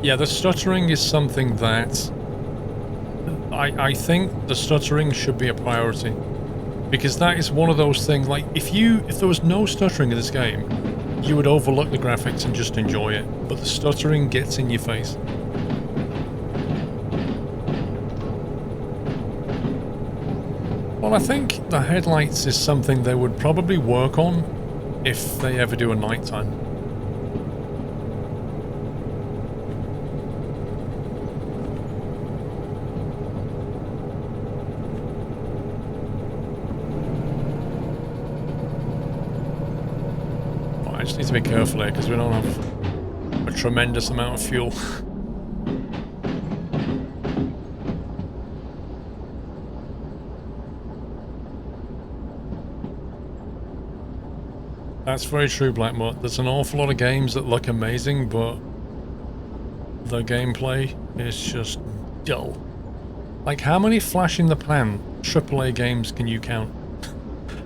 Yeah, the stuttering is something that I think the stuttering should be a priority, because that is one of those things. Like if there was no stuttering in this game, you would overlook the graphics and just enjoy it. But the stuttering gets in your face. Well, I think the headlights is something they would probably work on if they ever do a nighttime. I just need to be careful here because we don't have a tremendous amount of fuel. That's very true, Blackmut. There's an awful lot of games that look amazing, but the gameplay is just dull. Like, how many flash in the pan AAA games can you count?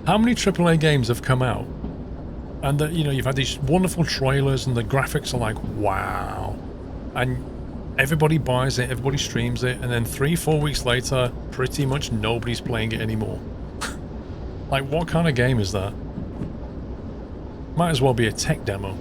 How many AAA games have come out? And you know, you've had these wonderful trailers and the graphics are like, wow. And everybody buys it, everybody streams it, and then 3-4 weeks later, pretty much nobody's playing it anymore. Like, what kind of game is that? Might as well be a tech demo.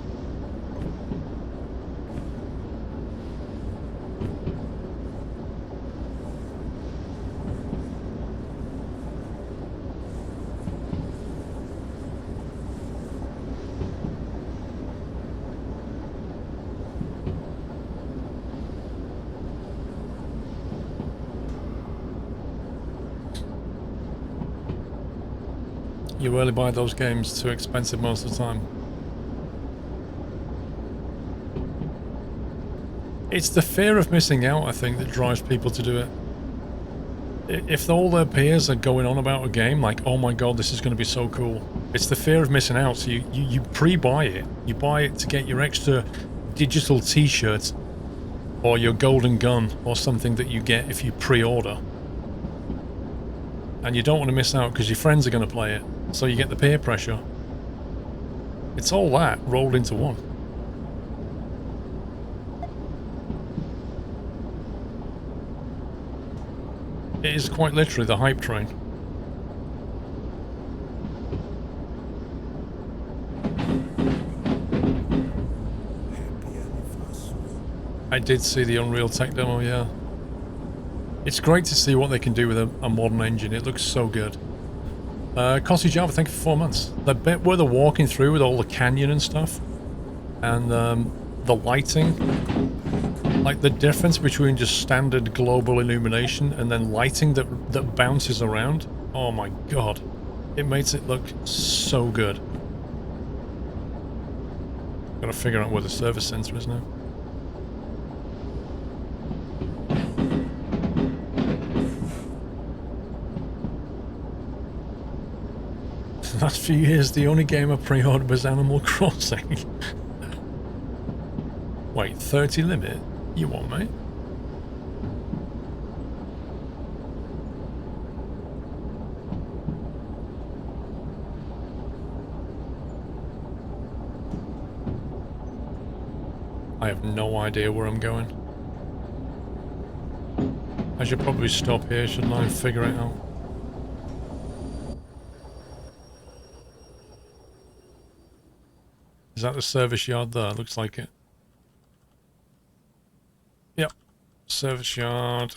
You rarely buy those games, too expensive most of the time. It's the fear of missing out, I think, that drives people to do it. If all their peers are going on about a game, like, oh my god, this is going to be so cool. It's the fear of missing out, so you pre-buy it. You buy it to get your extra digital t-shirt, or your golden gun, or something that you get if you pre-order. And you don't want to miss out because your friends are going to play it. So you get the peer pressure. It's all that rolled into one. It is quite literally the hype train. I did see the Unreal Tech demo, yeah. It's great to see what they can do with a modern engine. It looks so good. Cosy Java, thank you for 4 months. The bit where they're walking through with all the canyon and stuff, and the lighting, like the difference between just standard global illumination and then lighting that bounces around. Oh my god, it makes it look so good. Gotta figure out where the service center is now. The last few years, the only game I pre-ordered was Animal Crossing. Wait, 30 limit? You want, mate? I have no idea where I'm going. I should probably stop here, shouldn't I, and figure it out? Is that the service yard there? Looks like it. Yep. Service yard.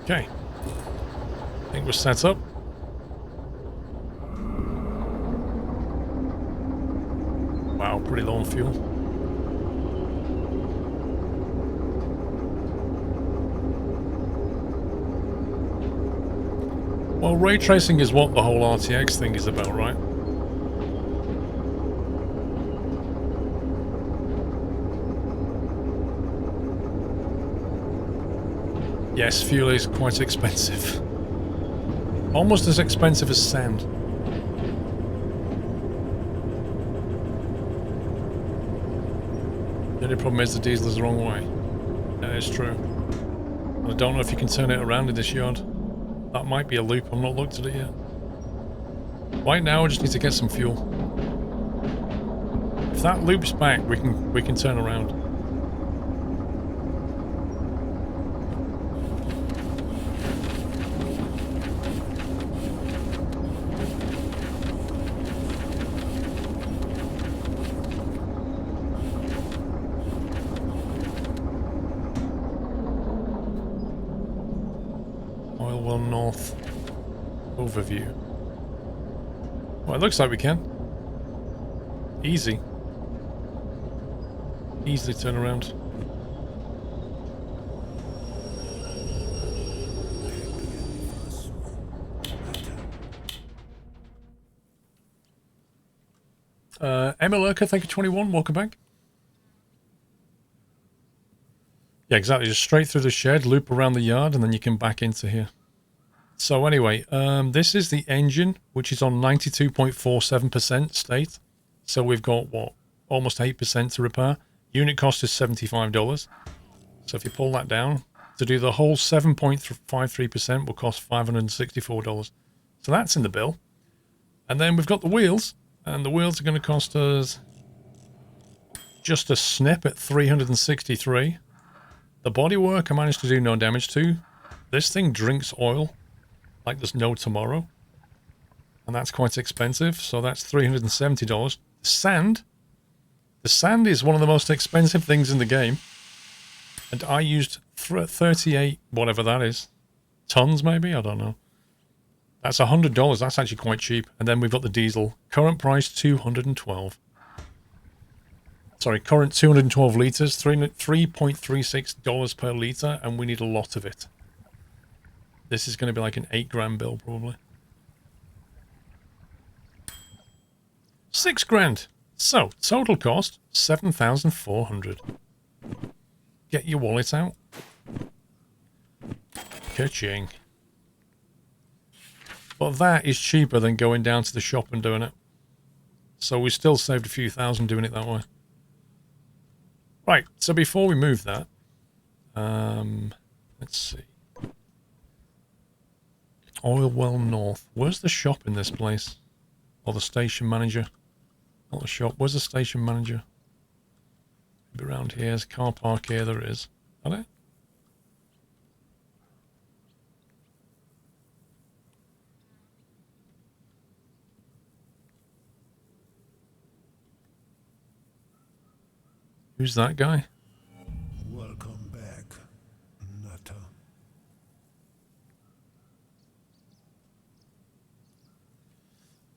Okay. I think we're set up. Wow, pretty low on fuel. Well, ray tracing is what the whole RTX thing is about, right? Yes, fuel is quite expensive. Almost as expensive as sand. The only problem is the diesel is the wrong way. That is true. I don't know if you can turn it around in this yard. That might be a loop. I've not looked at it yet. Right now, I just need to get some fuel. If that loops back, we can turn around. Oil well north. Overview. Well, it looks like we can. Easy. Easily turn around. Emma Lurker, thank you 21, welcome back. Yeah, exactly, just straight through the shed, loop around the yard, and then you can back into here. So anyway, this is the engine, which is on 92.47% state. So we've got, what, almost 8% to repair. Unit cost is $75. So if you pull that down, to do the whole 7.53% will cost $564. So that's in the bill. And then we've got the wheels, and the wheels are going to cost us just a snip at $363. The bodywork I managed to do no damage to. This thing drinks oil like there's no tomorrow. And that's quite expensive, so that's $370. The sand is one of the most expensive things in the game. And I used 38, whatever that is. Tons, maybe? I don't know. That's $100. That's actually quite cheap. And then we've got the diesel. Current price, $212. Sorry, current 212 litres, $3.36 per litre, and we need a lot of it. This is going to be like an 8 grand bill, probably. 6 grand. So, total cost, 7,400. Get your wallet out. Ka-ching. But that is cheaper than going down to the shop and doing it. So we still saved a few thousand doing it that way. Right, so before we move that, let's see. Oil well north. Where's the shop in this place? Or the station manager? Not the shop. Where's the station manager? Maybe around here. There's a car park here. There is. Got it? Who's that guy? Welcome back, Nutter.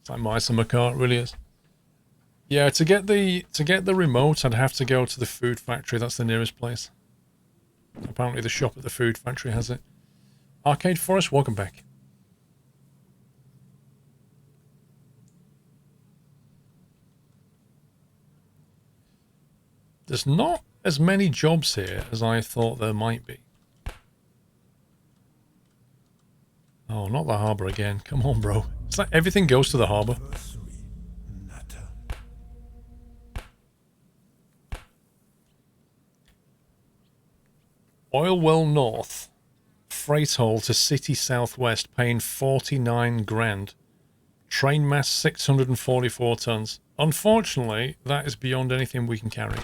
It's like mice on my car, it really is. Yeah, to get the remote, I'd have to go to the food factory. That's the nearest place. Apparently the shop at the food factory has it. Arcade Forest, welcome back. There's not as many jobs here as I thought there might be. Oh, not the harbour again. Come on, bro. It's like everything goes to the harbour. Oil well north. Freight hole to city southwest, paying 49 grand. Train mass 644 tons. Unfortunately, that is beyond anything we can carry.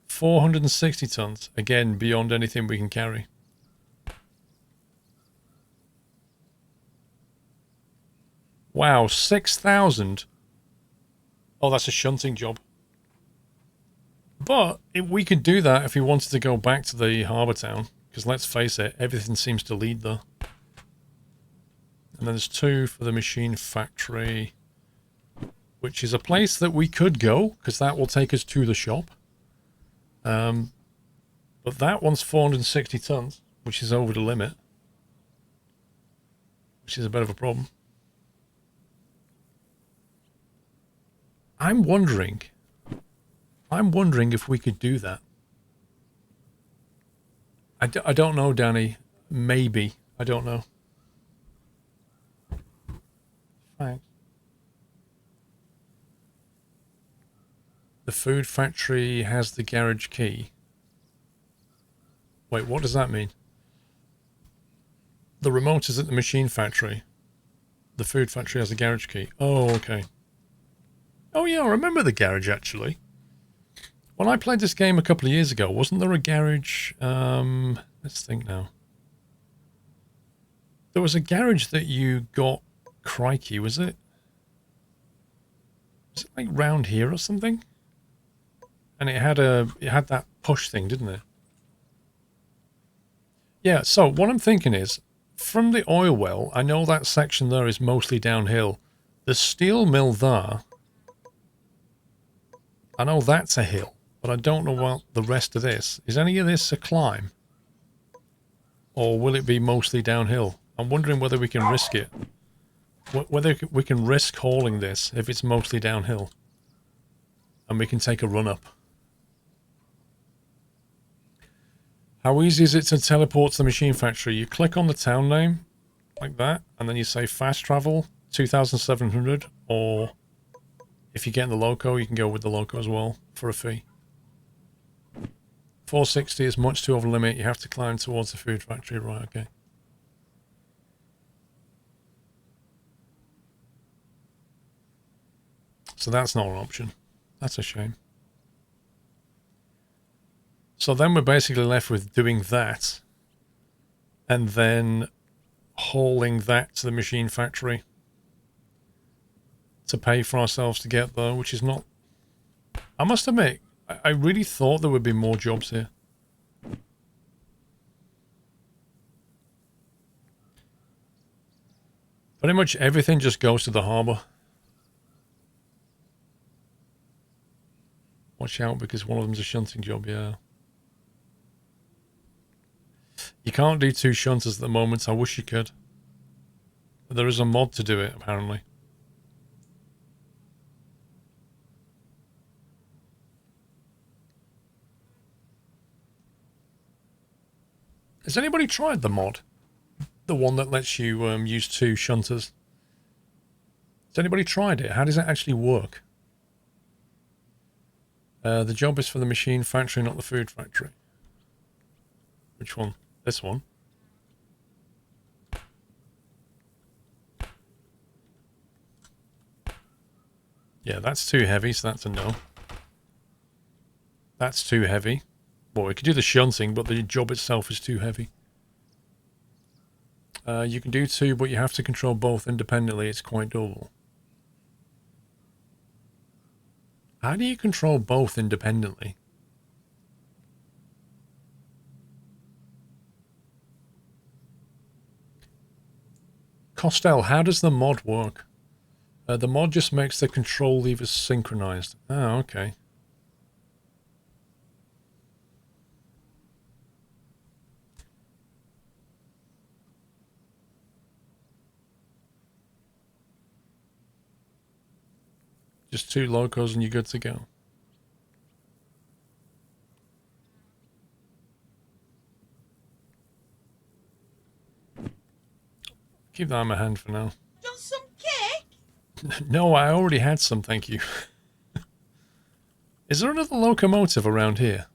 460 tons. Again, beyond anything we can carry. Wow, 6,000. Oh, that's a shunting job. But we could do that if we wanted to go back to the harbour town. Because let's face it, everything seems to lead there. And then there's 2 for the machine factory. Which is a place that we could go. Because that will take us to the shop. But that one's 460 tons. Which is over the limit. Which is a bit of a problem. I'm wondering if we could do that. I don't know, Danny. Maybe. I don't know. Thanks. The food factory has the garage key. Wait, what does that mean? The remote is at the machine factory. The food factory has the garage key. Oh, okay. Oh yeah, I remember the garage actually. When I played this game a couple of years ago, wasn't there a garage? Let's think now. There was a garage that you got. Crikey, was it? Was it like round here or something? And it had that push thing, didn't it? Yeah, so what I'm thinking is, from the oil well, I know that section there is mostly downhill. The steel mill there, I know that's a hill, but I don't know what the rest of this. Is any of this a climb? Or will it be mostly downhill? I'm wondering whether we can risk it. Whether we can risk hauling this if it's mostly downhill. And we can take a run up. How easy is it to teleport to the machine factory? You click on the town name, like that, and then you say fast travel, 2,700, or if you get in the loco, you can go with the loco as well, for a fee. 460 is much too over limit, you have to climb towards the food factory, right, okay. So that's not an option. That's a shame. So then we're basically left with doing that and then hauling that to the machine factory to pay for ourselves to get there, which is not... I must admit, I really thought there would be more jobs here. Pretty much everything just goes to the harbour. Watch out because one of them's a shunting job, yeah. You can't do 2 shunters at the moment. I wish you could. But there is a mod to do it, apparently. Has anybody tried the mod? The one that lets you use 2 shunters? Has anybody tried it? How does it actually work? The job is for the machine factory, not the food factory. Which one? This one. Yeah, that's too heavy, so that's a no. That's too heavy. Well, we could do the shunting, but the job itself is too heavy. You can do 2, but you have to control both independently. It's quite doable. How do you control both independently? Costel, how does the mod work? The mod just makes the control levers synchronized. Oh, okay. Just 2 locos and you're good to go. Keep that in my hand for now. Want some cake? No, I already had some, thank you. Is there another locomotive around here?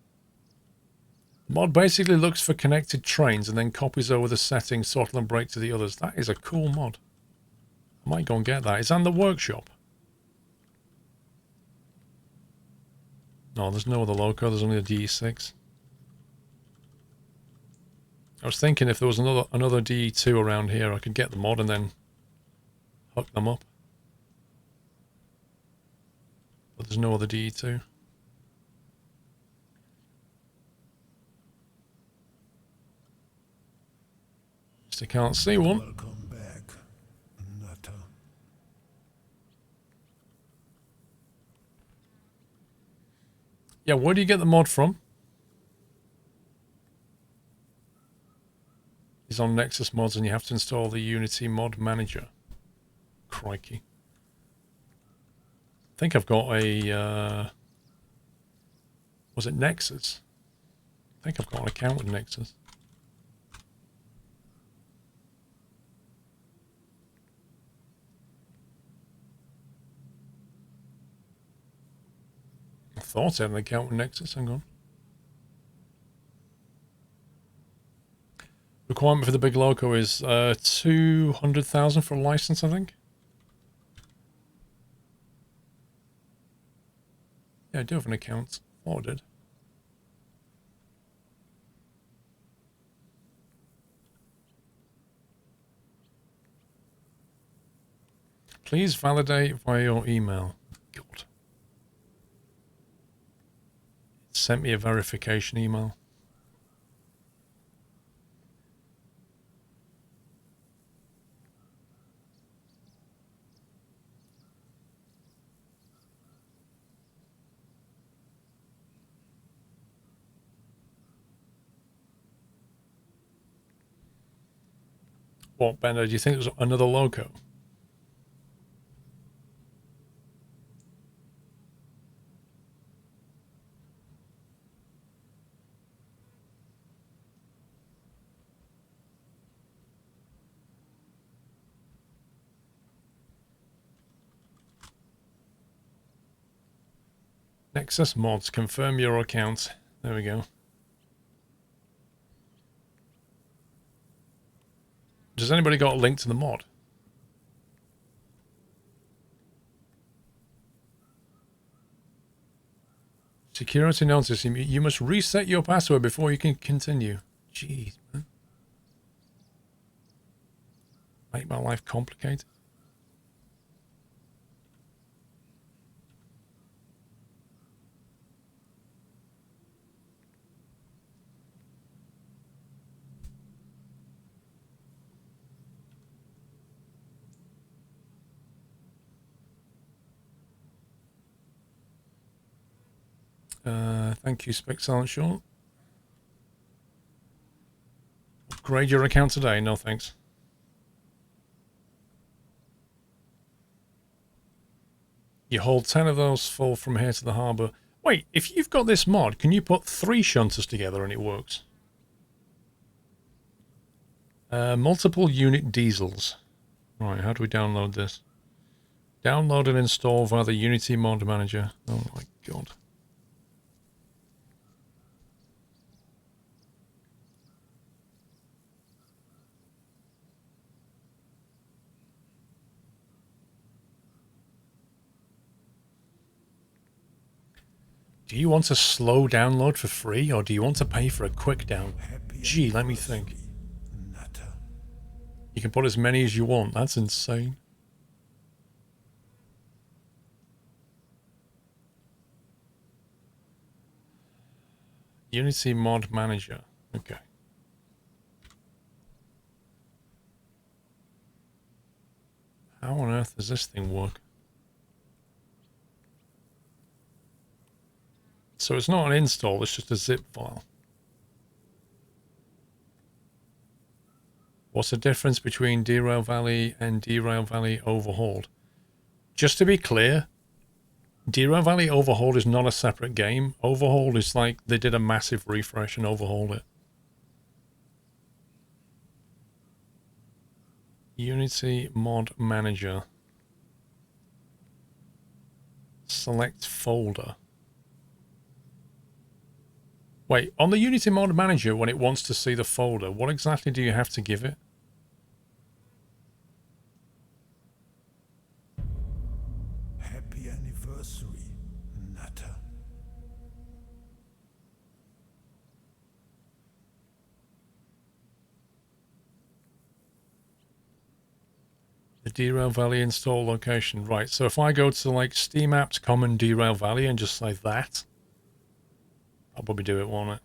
The mod basically looks for connected trains and then copies over the settings, throttle and brake to the others. That is a cool mod. I might go and get that. It's in the workshop. No, there's no other loco. There's only a DE6. I was thinking if there was another DE2 around here, I could get the mod and then hook them up. But there's no other DE2. Just I can't see one. Welcome back, Nutter. Yeah, where do you get the mod from? It's on Nexus Mods and you have to install the Unity Mod Manager. Crikey. I think I've got a... was it Nexus? I think I've got an account with Nexus. I thought I had an account with Nexus. Hang on. Requirement for the big loco is 200,000 for a license, I think. Yeah, I do have an account. Oh, I did. Please validate via your email. God. It sent me a verification email. What, Bender, do you think there's another loco? Nexus mods, confirm your account. There we go. Does anybody got a link to the mod? Security notice, you must reset your password before you can continue. Jeez, man. Make my life complicated. Thank you, Spec Silent Short. Upgrade your account today. No thanks. You hold 10 of those full from here to the harbour. Wait, if you've got this mod, can you put 3 shunters together and it works? Multiple unit diesels. Right, how do we download this? Download and install via the Unity mod manager. Oh my god. Do you want a slow download for free, or do you want to pay for a quick down? Gee, let me think. You can put as many as you want. That's insane. Unity mod manager. Okay. How on earth does this thing work? So it's not an install, it's just a zip file. What's the difference between Derail Valley and Derail Valley Overhauled? Just to be clear, Derail Valley Overhauled is not a separate game. Overhauled is like they did a massive refresh and overhauled it. Unity Mod Manager. Select folder. Wait, on the Unity Mod Manager, when it wants to see the folder, what exactly do you have to give it? Happy anniversary, Nutter. The Derail Valley install location. Right, so if I go to like Steam Apps Common Derail Valley and just say that, I'll probably do it, won't it?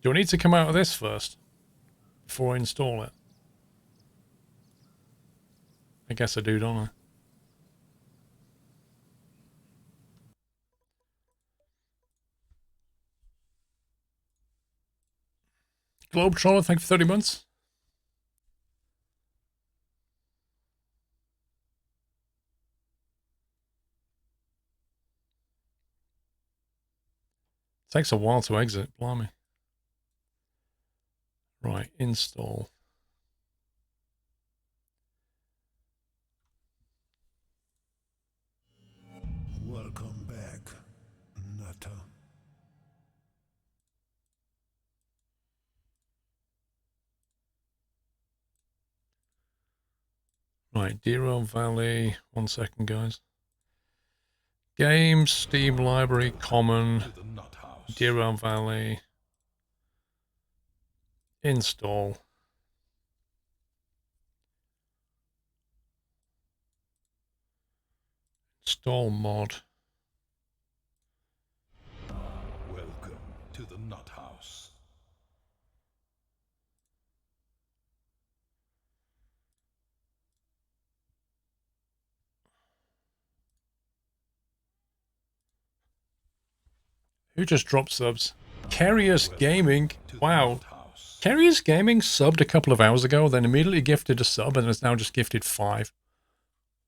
Do I need to come out of this first before I install it? I guess I do, don't I? Globetroller, thank you for 30 months. Takes a while to exit, blimey. Right, install. Right, Derail Valley. 1 second, guys. Games, Steam Library, Common, Derail Valley. Install. Install mod. Welcome to the Nut House. Who just dropped subs? Curious Gaming. Wow. Curious Gaming subbed a couple of hours ago, then immediately gifted a sub and has now just gifted 5.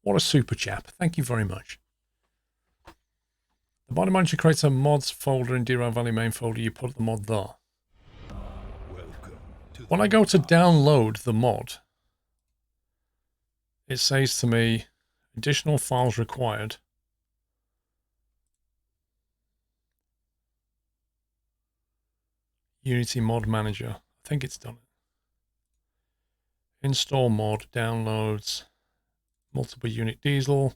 What a super chap. Thank you very much. The mod manager creates a mods folder in Derail Valley main folder. You put the mod there. When I go to download the mod, it says to me, additional files required. Unity mod manager. I think it's done. Install mod, downloads, multiple unit diesel.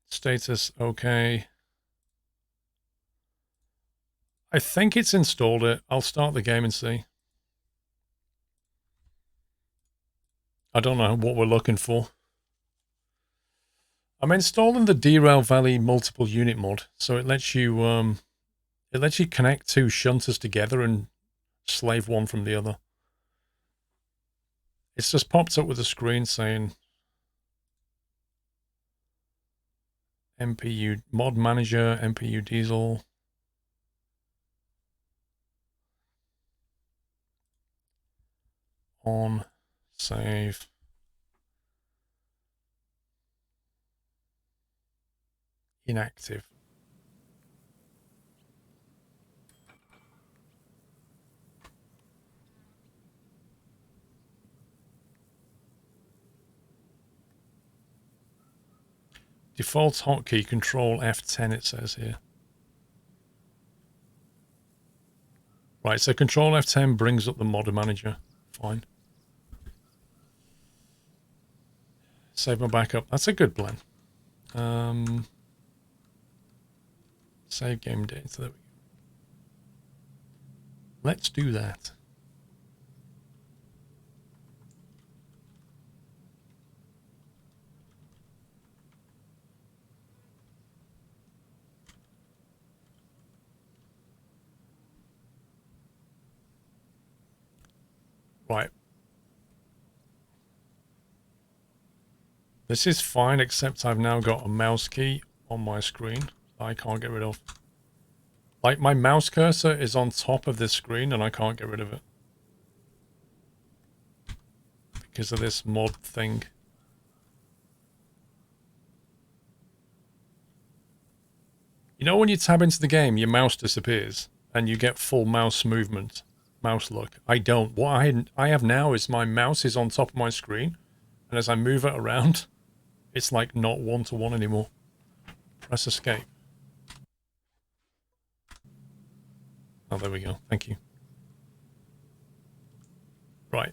Status okay. I think it's installed it. I'll start the game and see. I don't know what we're looking for. I'm installing the Derail Valley multiple unit mod, so it lets you connect 2 shunters together and slave one from the other. It's just popped up with a screen saying MPU mod manager, MPU diesel. On, save. Inactive. Default hotkey control F10 it says here. Right, so control F10 brings up the mod manager. Fine. Save my backup. That's a good plan. Save game data. There we go. Let's do that. Right. This is fine, except I've now got a mouse key on my screen I can't get rid of. Like, my mouse cursor is on top of this screen and I can't get rid of it. Because of this mod thing. You know when you tab into the game, your mouse disappears and you get full mouse movement, mouse look. I don't. What I have now is my mouse is on top of my screen, and as I move it around, it's like not one-to-one anymore. Press escape. Oh, there we go. Thank you. Right.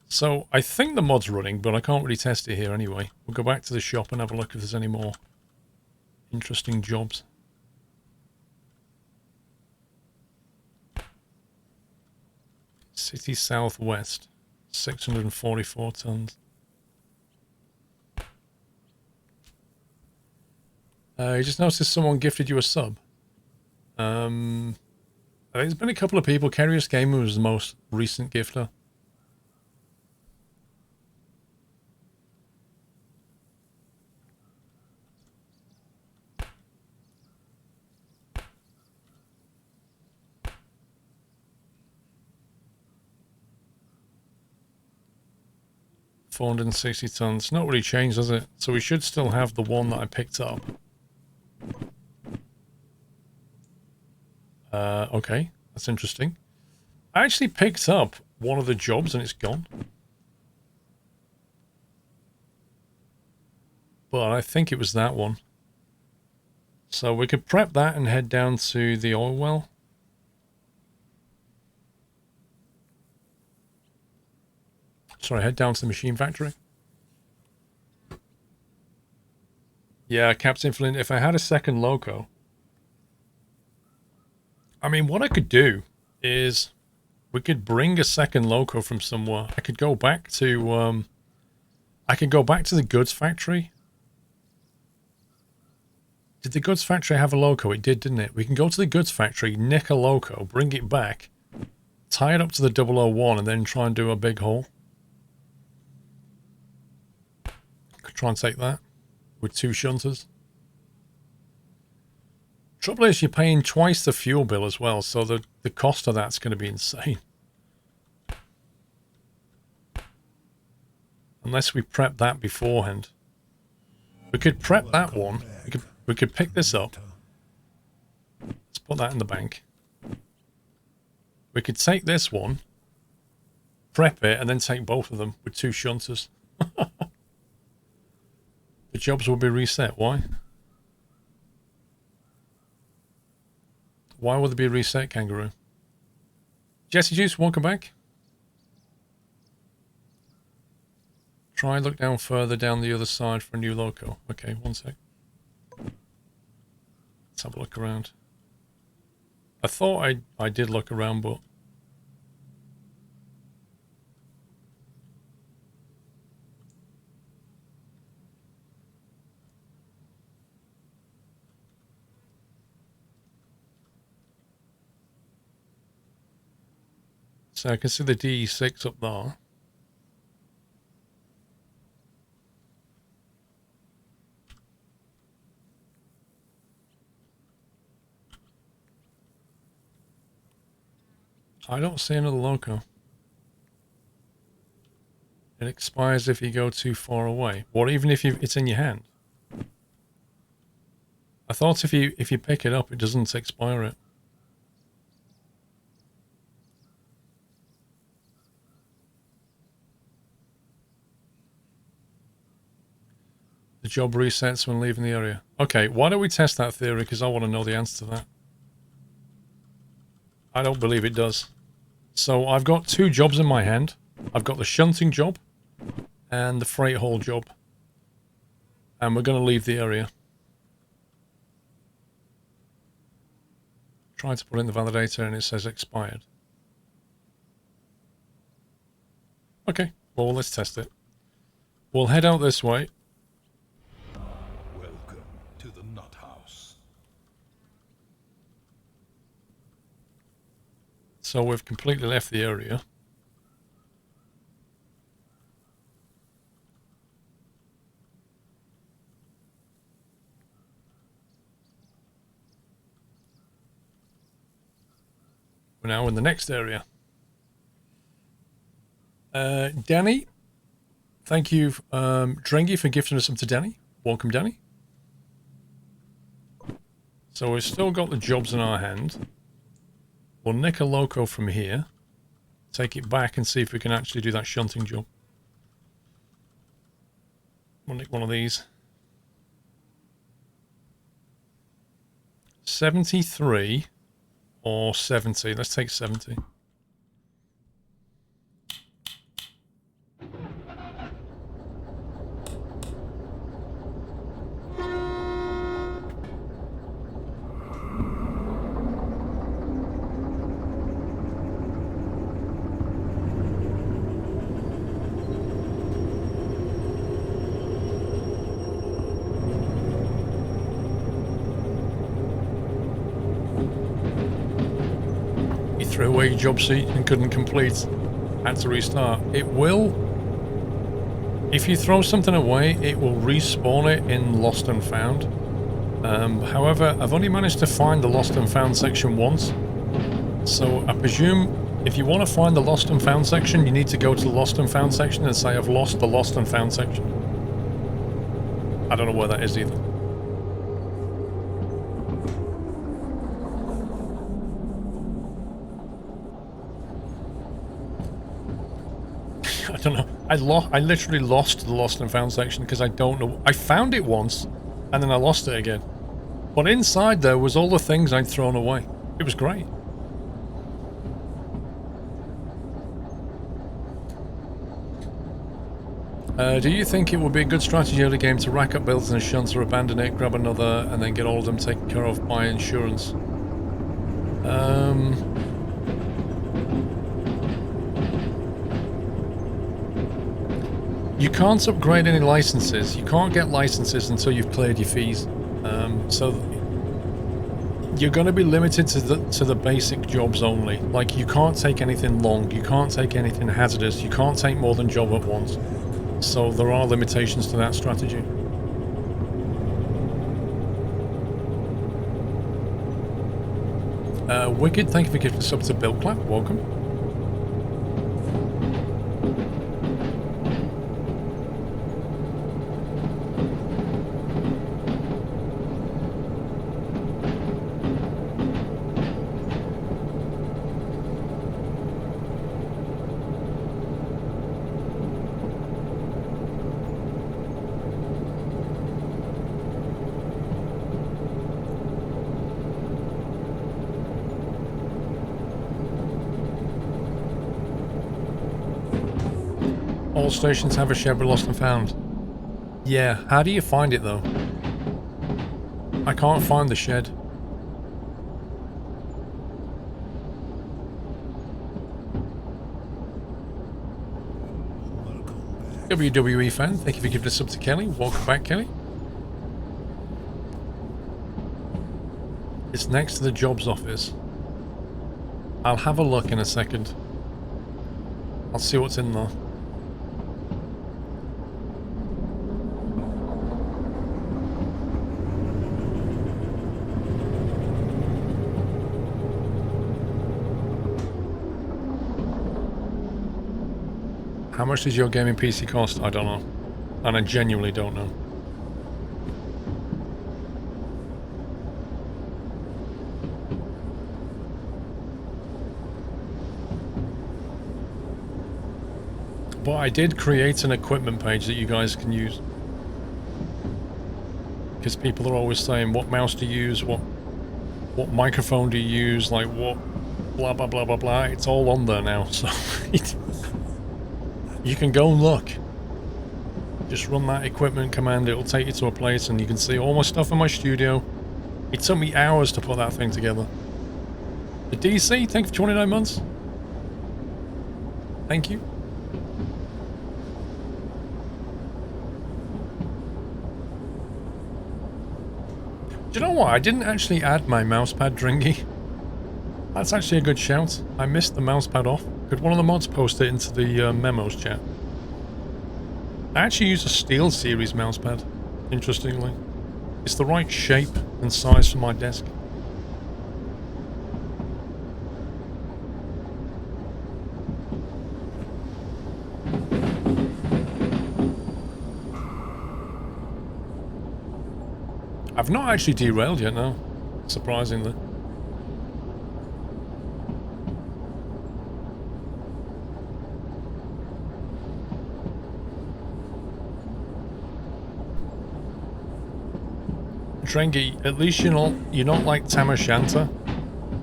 So I think the mod's running, but I can't really test it here anyway. We'll go back to the shop and have a look if there's any more interesting jobs. City Southwest, 644 tons. You just noticed someone gifted you a sub. I think there's been a couple of people. Curious Gamer was the most recent gifter. $460 tons. Not really changed, does it? So we should still have the one that I picked up. Okay, that's interesting. I actually picked up one of the jobs and it's gone. But I think it was that one. So we could prep that and head down to the oil well. Sorry, head down to the machine factory. Yeah, Captain Flint, if I had a second loco... I mean, what I could do is... we could bring a second loco from somewhere. I could go back to... I could go back to the goods factory. Did the goods factory have a loco? It did, didn't it? We can go to the goods factory, nick a loco, bring it back, tie it up to the 001, and then try and do a big haul. Could try and take that with 2 shunters. Trouble is, you're paying twice the fuel bill as well, so the cost of that's going to be insane. Unless we prep that beforehand. We could prep that one. We could pick this up. Let's put that in the bank. We could take this one, prep it, and then take both of them with 2 shunters. The jobs will be reset. Why? Why will they be reset, Kangaroo? Jesse Juice, welcome back. Try and look down further down the other side for a new loco. Okay, one sec. Let's have a look around. I thought I did look around, but... So I can see the DE6 up there. I don't see another loco. It expires if you go too far away, or even if it's in your hand. I thought if you pick it up, it doesn't expire it. The job resets when leaving the area. Okay, why don't we test that theory? Because I want to know the answer to that. I don't believe it does. So I've got 2 jobs in my hand. I've got the shunting job and the freight haul job. And we're going to leave the area. Try to put in the validator and it says expired. Okay, well, let's test it. We'll head out this way. Welcome to the Nut House. So we've completely left the area. We're now in the next area. Danny, thank you, Drengy, for gifting us up to Danny. Welcome, Danny. So we've still got the jobs in our hand. We'll nick a loco from here, take it back and see if we can actually do that shunting job. We'll nick one of these. 73 or 70. Let's take 70. Threw away your job seat and couldn't complete. Had to restart. It will. If you throw something away, it will respawn it in Lost and Found. However, I've only managed to find the Lost and Found section once. So I presume if you want to find the Lost and Found section, you need to go to the Lost and Found section and say, I've lost the Lost and Found section. I don't know where that is either. I don't know. I literally lost the Lost and Found section because I don't know. I found it once and then I lost it again. But inside there was all the things I'd thrown away. It was great. Do you think it would be a good strategy early game to rack up builds in a shunt or abandon it, grab another, and then get all of them taken care of by insurance? You can't upgrade any licenses. You can't get licenses until you've cleared your fees. So you're going to be limited to the basic jobs only. Like, you can't take anything long, you can't take anything hazardous, you can't take more than job at once. So there are limitations to that strategy. Wicked, thank you for gifting sub to Bill Clap. Welcome. All stations have a shed but lost and found. Yeah, how do you find it though? I can't find the shed. WWE fan, thank you for giving us sub to Kelly. Welcome back, Kelly. It's next to the jobs office. I'll have a look in a second. I'll see what's in there. How much does your gaming PC cost? I don't know. And I genuinely don't know. But I did create an equipment page that you guys can use. Because people are always saying, what mouse do you use? What microphone do you use? Like, what blah blah blah blah blah. It's all on there now, so you can go and look. Just run that equipment command, it'll take you to a place and you can see all my stuff in my studio. It took me hours to put that thing together. The DC, thank you for 29 months. Thank you. Do you know what? I didn't actually add my mousepad dringy. That's actually a good shout. I missed the mousepad off. Could one of the mods post it into the memos chat? I actually use a Steel Series mousepad, interestingly. It's the right shape and size for my desk. I've not actually derailed yet, no. Surprisingly. Drengi, at least you're not like Tamashanta.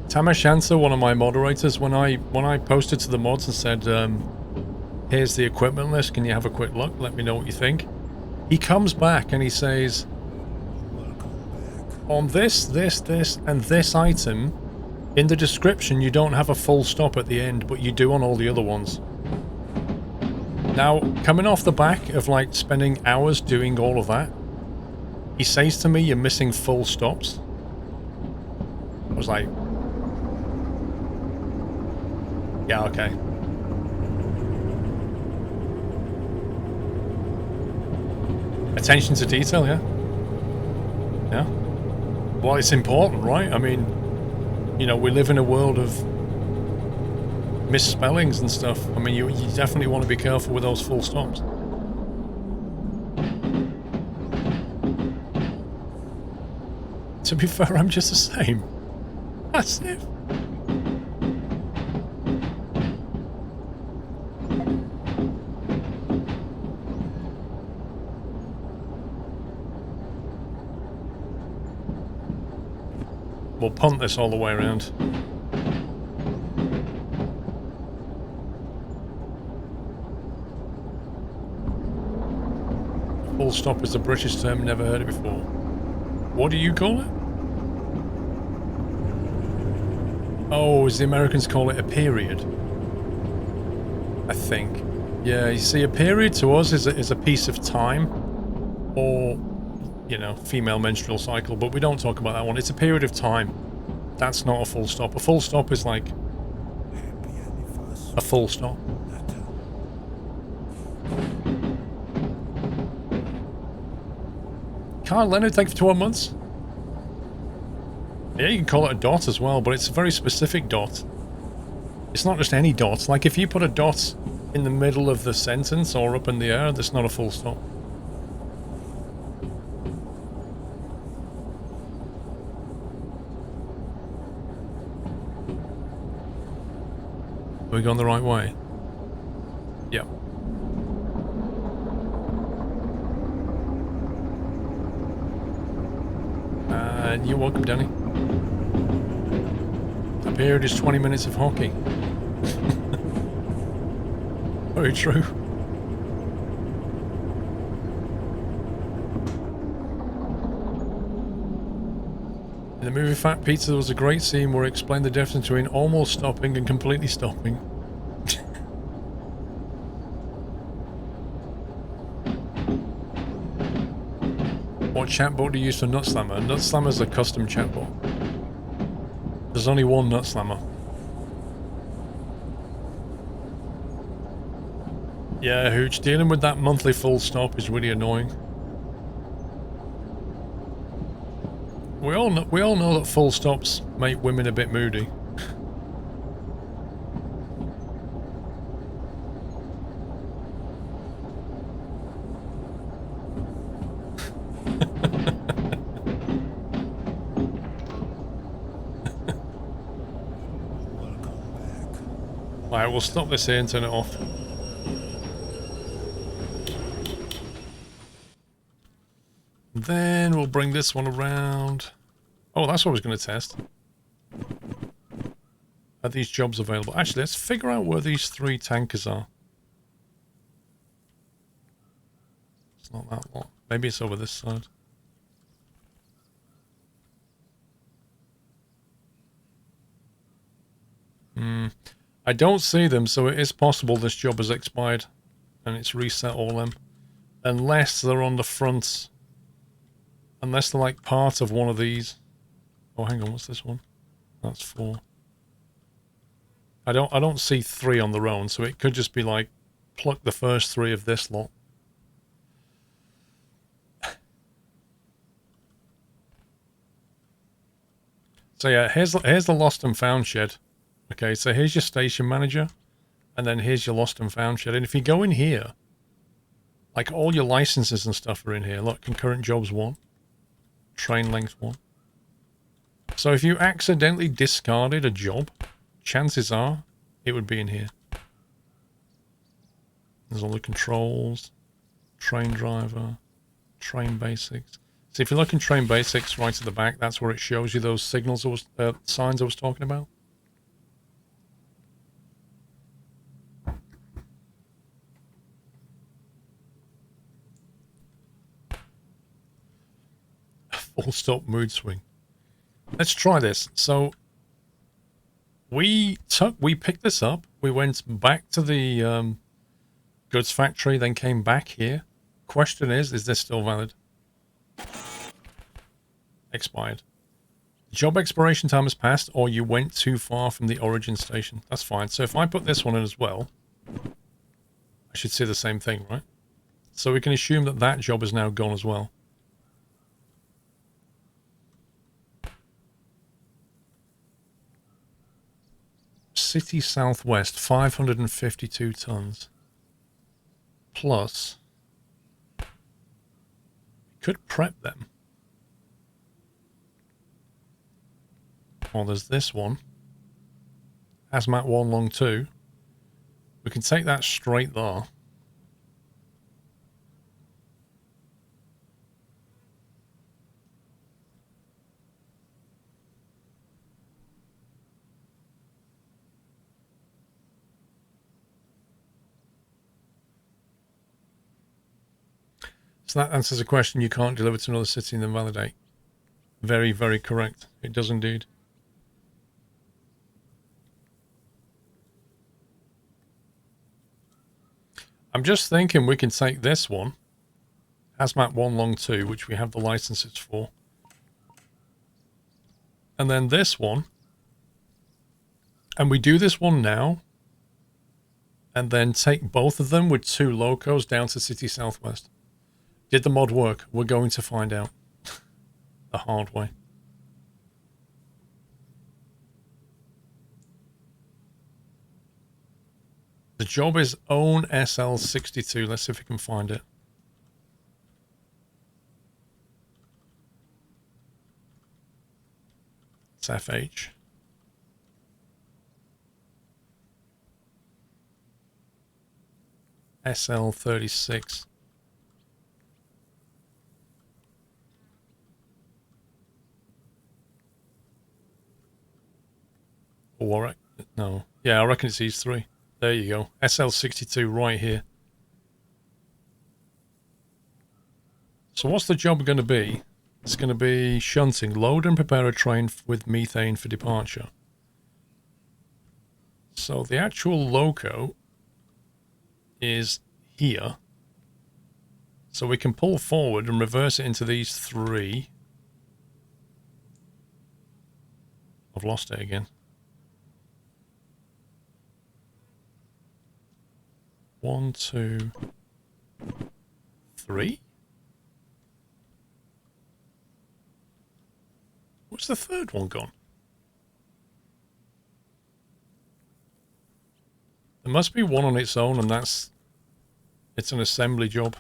Tamashanta, one of my moderators, when I posted to the mods and said, here's the equipment list, can you have a quick look, let me know what you think? He comes back and he says, on this, and this item, in the description you don't have a full stop at the end, but you do on all the other ones. Now, coming off the back of like spending hours doing all of that, he says to me, you're missing full stops. I was like, yeah, okay. Attention to detail, yeah. Yeah. Well, it's important, right? I mean, you know, we live in a world of misspellings and stuff. I mean, you definitely want to be careful with those full stops. To be fair, I'm just the same. That's it. We'll punt this all the way around. Full stop is a British term, never heard it before. What do you call it? Oh, as the Americans call it, a period. I think. Yeah, you see, a period to us is a piece of time, or, you know, female menstrual cycle, but we don't talk about that one. It's a period of time. That's not a full stop. A full stop is like a full stop. Carl Leonard, thank you for 12 months. Yeah, you can call it a dot as well, but it's a very specific dot. It's not just any dot. Like, if you put a dot in the middle of the sentence or up in the air, that's not a full stop. Are we going the right way? Yep. And you're welcome, Danny. A period is 20 minutes of hockey. Very true. In the movie Fat Pizza, there was a great scene where it explained the difference between almost stopping and completely stopping. What chatbot do you use for Nutslammer? Nutslammer is a custom chatbot. There's only one Nutslammer. Yeah, Hooch, dealing with that monthly full stop is really annoying. We all know that full stops make women a bit moody. Alright, we'll stop this here and turn it off. Then we'll bring this one around. Oh, that's what I was going to test. Are these jobs available? Actually, let's figure out where these 3 tankers are. It's not that lot. Maybe it's over this side. I don't see them, so it is possible this job has expired and it's reset all them. Unless they're on the front. Unless they're like part of one of these. Oh, hang on, what's this one? That's 4. I don't see 3 on their own, so it could just be like pluck the first 3 of this lot. So yeah, here's the lost and found shed. Okay, so here's your station manager, and then here's your lost and found shed. And if you go in here, like all your licenses and stuff are in here. Look, concurrent jobs 1, train length 1. So if you accidentally discarded a job, chances are it would be in here. There's all the controls, train driver, train basics. So if you look in train basics right at the back, that's where it shows you those signals, signs I was talking about. Full stop mood swing. Let's try this. So we picked this up. We went back to the goods factory, then came back here. Question is this still valid? Expired. Job expiration time has passed, or you went too far from the origin station. That's fine. So if I put this one in as well, I should see the same thing, right? So we can assume that that job is now gone as well. City Southwest, 552 tons. Plus, we could prep them. Well, there's this one. Hazmat 1 long 2. We can take that straight there. So that answers a question. You can't deliver to another city and then validate. Very, very correct. It does indeed. I'm just thinking we can take this one, Hazmat 1 Long 2, which we have the licenses for. And then this one. And we do this one now. And then take both of them with 2 locos down to City Southwest. Did the mod work? We're going to find out. The hard way. The job is own SL62. Let's see if we can find it. It's FH. SL36. Or, no. Yeah, I reckon it's these 3. There you go. SL62 right here. So what's the job going to be? It's going to be shunting. Load and prepare a train with methane for departure. So the actual loco is here. So we can pull forward and reverse it into these 3. I've lost it again. 1, 2, 3. What's the third one gone? There must be one on its own, and it's an assembly job.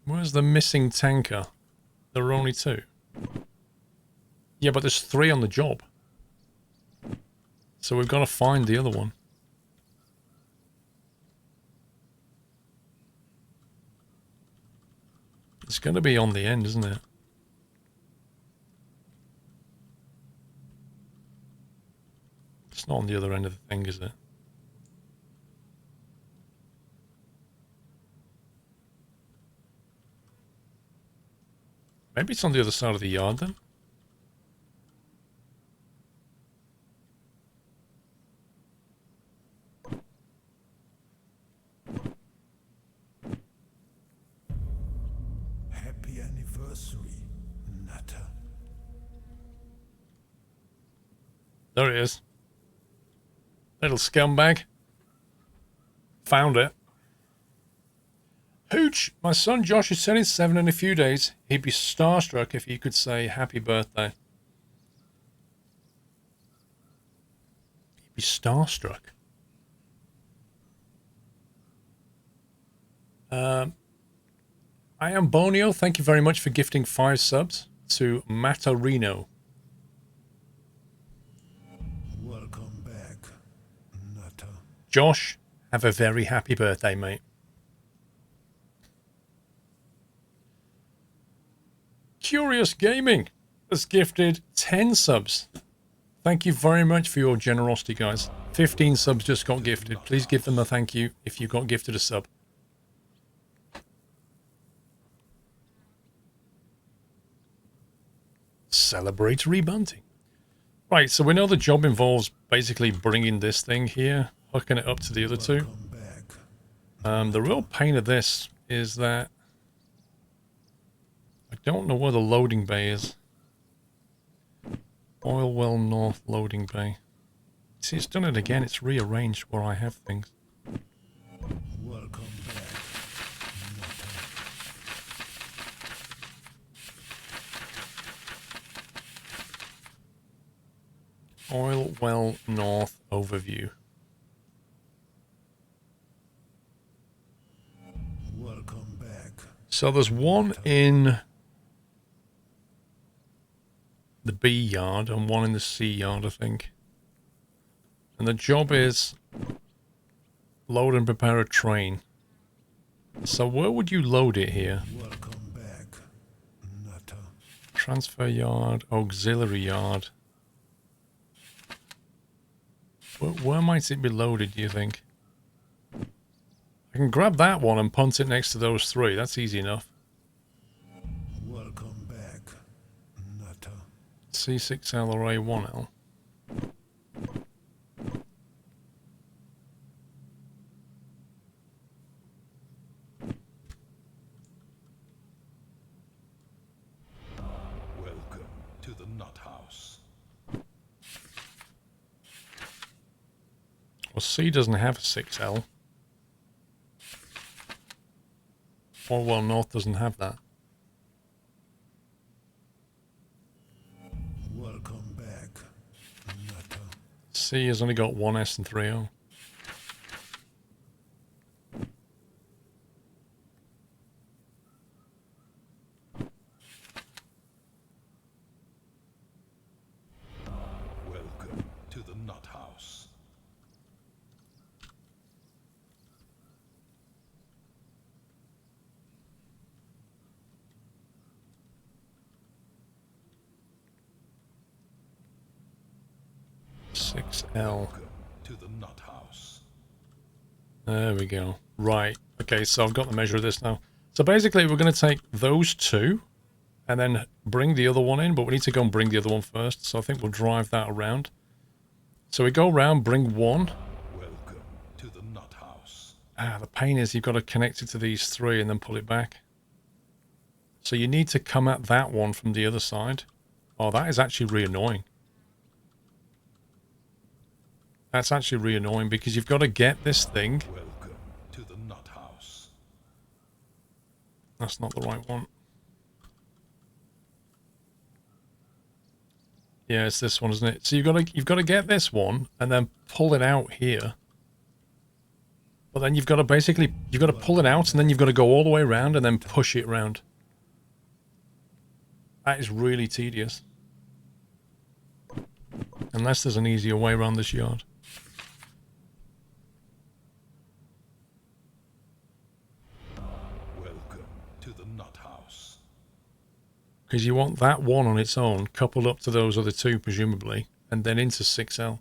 Where's the missing tanker? There are only 2. Yeah, but there's 3 on the job. So we've got to find the other one. It's going to be on the end, isn't it? It's not on the other end of the thing, is it? Maybe it's on the other side of the yard then? Happy anniversary, Nutter. There it is. Little scumbag. Found it. Hooch, my son Josh is turning 7 in a few days. He'd be starstruck if you could say happy birthday. He'd be starstruck. I am Bonio. Thank you very much for gifting 5 subs to Matarino. Welcome back, Nutter. Josh, have a very happy birthday, mate. Curious Gaming has gifted 10 subs. Thank you very much for your generosity, guys. 15 subs just got gifted. Please give them a thank you if you got gifted a sub. Celebratory bunting. Right, so we know the job involves basically bringing this thing here, hooking it up to the other 2. The real pain of this is that I don't know where the loading bay is. Oil Well North loading bay. See, it's done it again. It's rearranged where I have things. Welcome back, Nutter. Oil Well North overview. Welcome back. So there's one in the B yard and one in the C yard, I think. And the job is load and prepare a train. So where would you load it here? Welcome back, Nutter. Transfer yard, auxiliary yard. Where might it be loaded, do you think? I can grab that one and punt it next to those three. That's easy enough. Welcome back, Nutter. C6L or A1L. Welcome to the Nut House. Well, C doesn't have a 6L. Orwell North doesn't have that. Welcome back, Nutter. C has only got one S and 3 O. Welcome to the Nut House. L. Welcome to the Nut House. There we go. Right. Okay, so I've got the measure of this now. So basically, we're going to take those two and then bring the other one in, but we need to go and bring the other one first. So I think we'll drive that around. So we go around, bring one. Welcome to the Nut House. The pain is you've got to connect it to these three and then pull it back. So you need to come at that one from the other side. Oh, that is actually really annoying. That's actually really annoying because you've got to get this thing. Welcome to the Nut House. That's not the right one. Yeah, it's this one, isn't it? So you've got to get this one and then pull it out here. But then you've got to pull it out and then you've got to go all the way around and then push it around. That is really tedious. Unless there's an easier way around this yard. Welcome to the Nut House. Because you want that one on its own, coupled up to those other two, presumably, and then into 6L.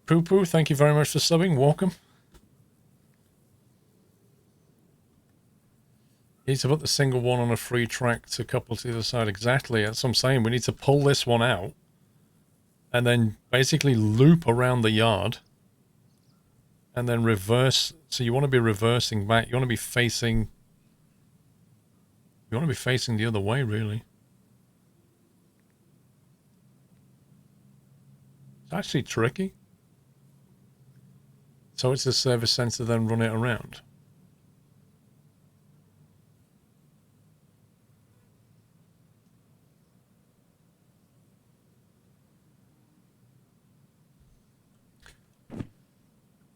Poo Poo, thank you very much for subbing. Welcome. You need to put the single one on a free track to couple to the other side. Exactly, that's what I'm saying. We need to pull this one out and then basically loop around the yard and then reverse. So you want to be reversing back. You want to be facing the other way, really. It's actually tricky. So it's the service center, then run it around.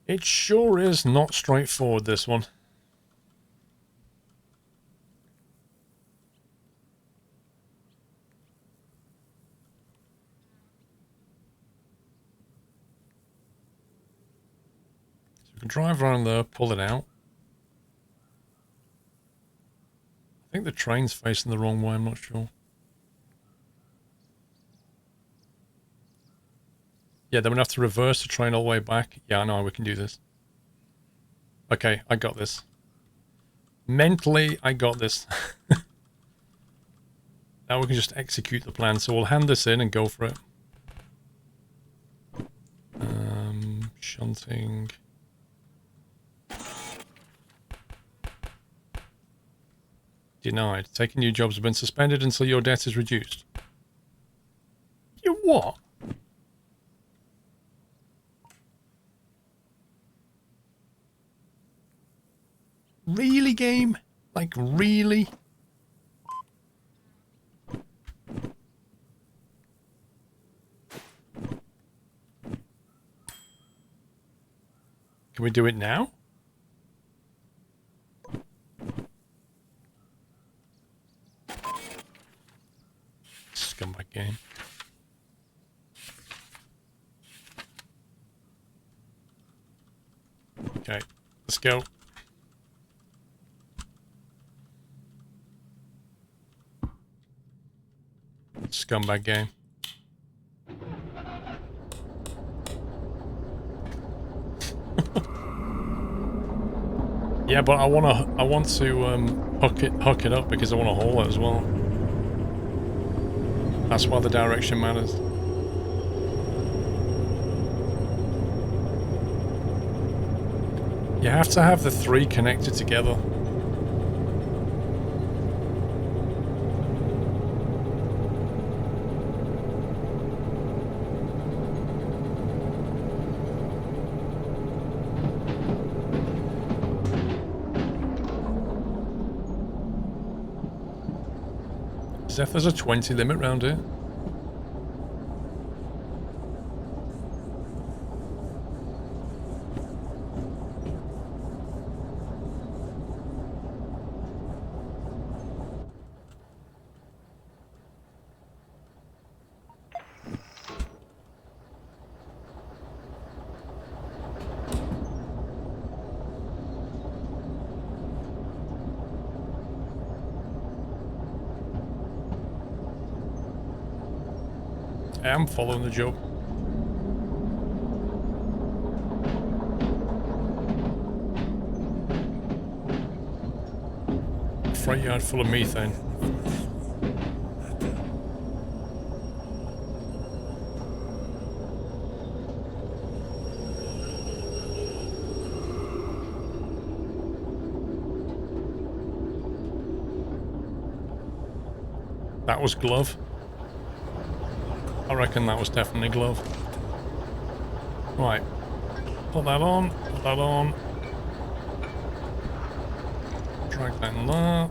It sure is not straightforward, this one. So we can drive around there, pull it out. I think the train's facing the wrong way, I'm not sure. Yeah, then we have to reverse the train all the way back. Yeah, I know we can do this. Okay, I got this. Mentally, I got this. Now we can just execute the plan. So we'll hand this in and go for it. Shunting. Denied. Taking new jobs have been suspended until your debt is reduced. You what? Really, game? Like, really? Can we do it now? Scumbag game. Okay, let's go. Scumbag game. Yeah, but I want to hook it up because I want to haul it as well. That's why the direction matters. You have to have the three connected together. As if there's a 20 limit round here. I am following the joke. Freight yard full of methane. That was glove. I reckon that was definitely glove. Right. Put that on. Put that on. Drag that in there.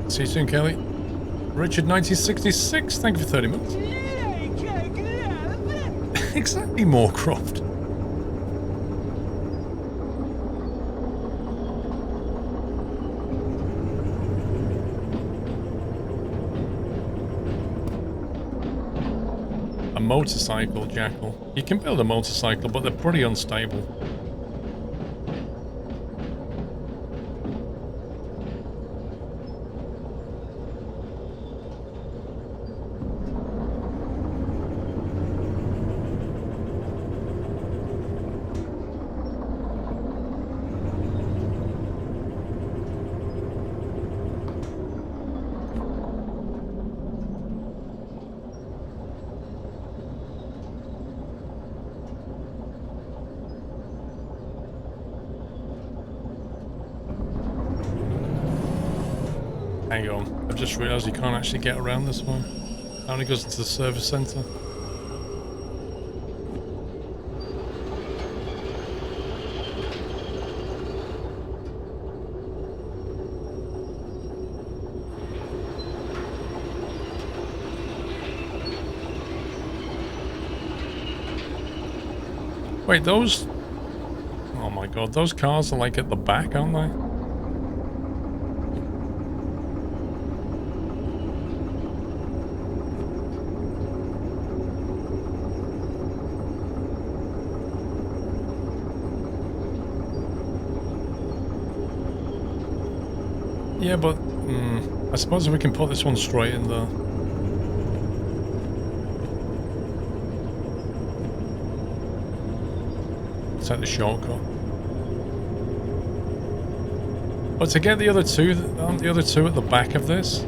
See you soon, Kelly. Richard 1966, thank you for 30 months. Exactly, Moorcroft. A motorcycle, Jackal. You can build a motorcycle, but they're pretty unstable. Hang on, I've just realised you can't actually get around this one. It only goes into the service centre. Wait, those... Oh my god, those cars are like at the back, aren't they? Yeah, but I suppose we can put this one straight in there. Take the shortcut. But to get the other two, aren't the other two at the back of this?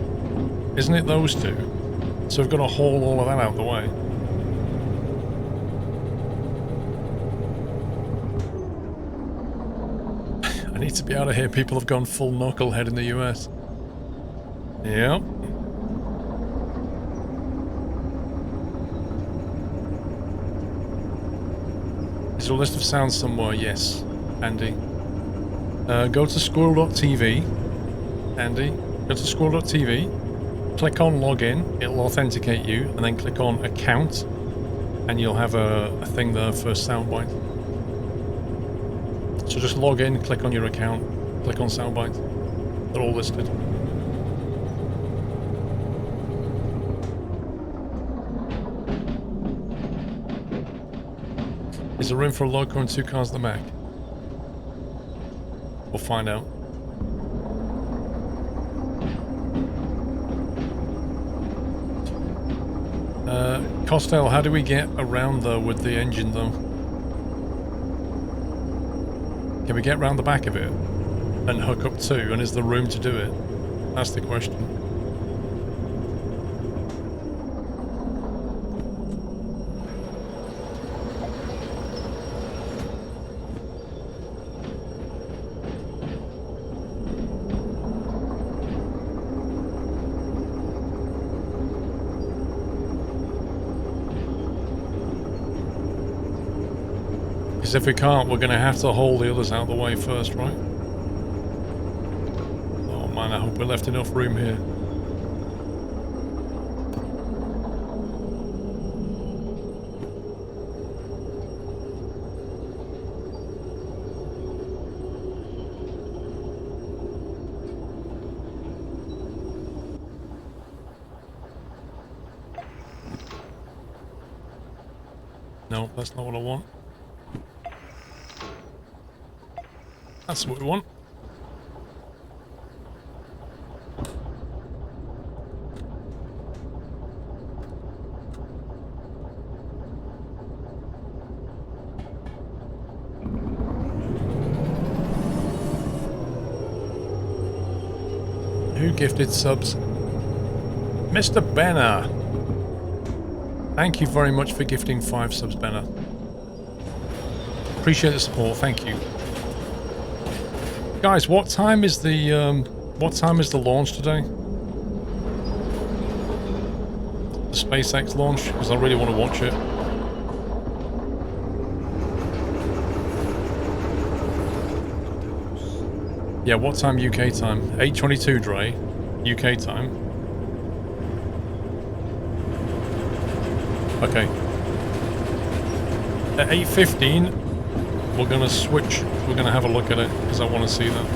Isn't it those two? So we've got to haul all of that out of the way. I need to be out of here. People have gone full knucklehead in the US. Yep. Is there a list of sounds somewhere? Yes, Andy. Go to squirrel.tv. Andy, go to squirrel.tv. Click on login. It'll authenticate you, and then click on account, and you'll have a thing there for soundbite. So just log in, click on your account, click on soundbite. They're all listed. Is there room for a loco and 2 cars at the back? We'll find out. Costello, how do we get around though with the engine though? Can we get around the back of it and hook up 2? And is there room to do it? That's the question. Because if we can't, we're going to have to haul the others out of the way first, right? Oh man, I hope we left enough room here. No, that's not what I want. That's what we want. Who gifted subs? Mr. Benner. Thank you very much for gifting 5 subs, Benner. Appreciate the support, thank you. Guys, what time is the launch today? The SpaceX launch, because I really want to watch it. Yeah, what time UK time? 8:22, Dre. UK time. Okay. At 8:15, we're gonna switch. We're gonna have a look at it because I want to see that.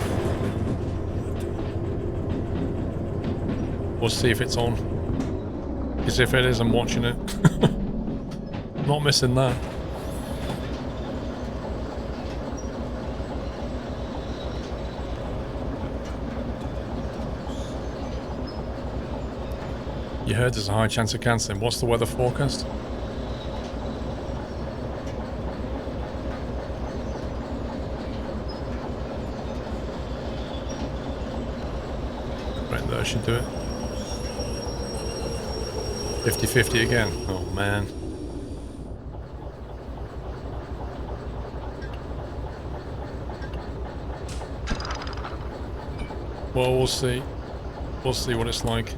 We'll see if it's on. Because if it is, I'm watching it. Not missing that. You heard there's a high chance of cancelling. What's the weather forecast? Right there should do it. 50-50 again. Oh man. Well, we'll see. We'll see what it's like.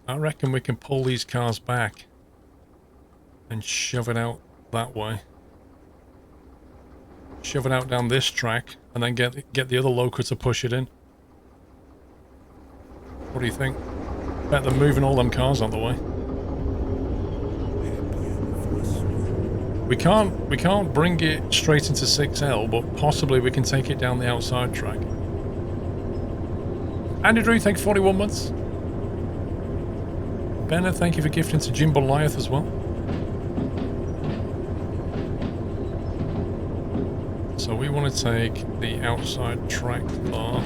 I reckon we can pull these cars back and shove it out that way. Shove it out down this track and then get the other loco to push it in. What do you think? Better than moving all them cars out the way. We can't bring it straight into 6L, but possibly we can take it down the outside track. Andy Drew, thank you for 41 months. Benner, thank you for gifting to Jim Goliath as well. So we want to take the outside track bar.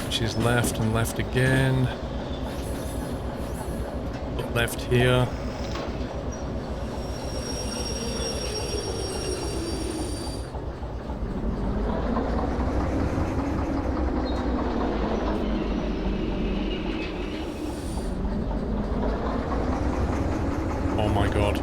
Which is left and left again. Put left here. Oh my god.